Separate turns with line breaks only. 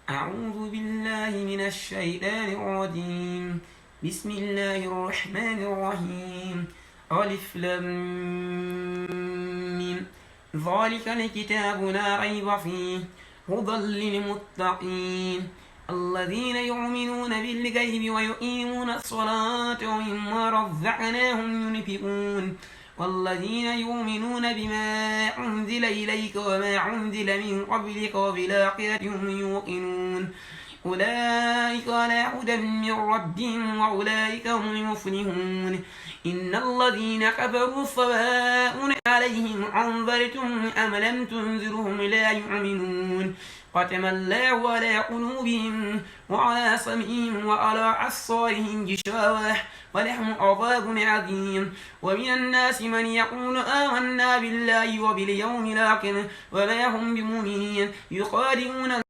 أعوذ بالله من الشيطان الرجيم. بسم الله الرحمن الرحيم. ألف لام ميم. ذلك الكتاب لا ريب فيه هدى للمتقين الذين يؤمنون بالغيب ويقيمون الصلاة ومما رزقناهم ينفقون والذين يؤمنون بما أنزل إليك وما أنزل من قبلك وبالآخرة هم يوقنون أولئك على هدى من ربهم وأولئك هم المفلحون. إن الذين كفروا سواء عليهم أنذرتهم أم لم تنذرهم لا يؤمنون ختم الله على قلوبهم وعلى سمعهم وعلى أبصارهم غشاوة ولهم عذاب عظيم. ومن الناس من يقول آمنا بالله وباليوم الآخر وما هم بمؤمنين يخادعون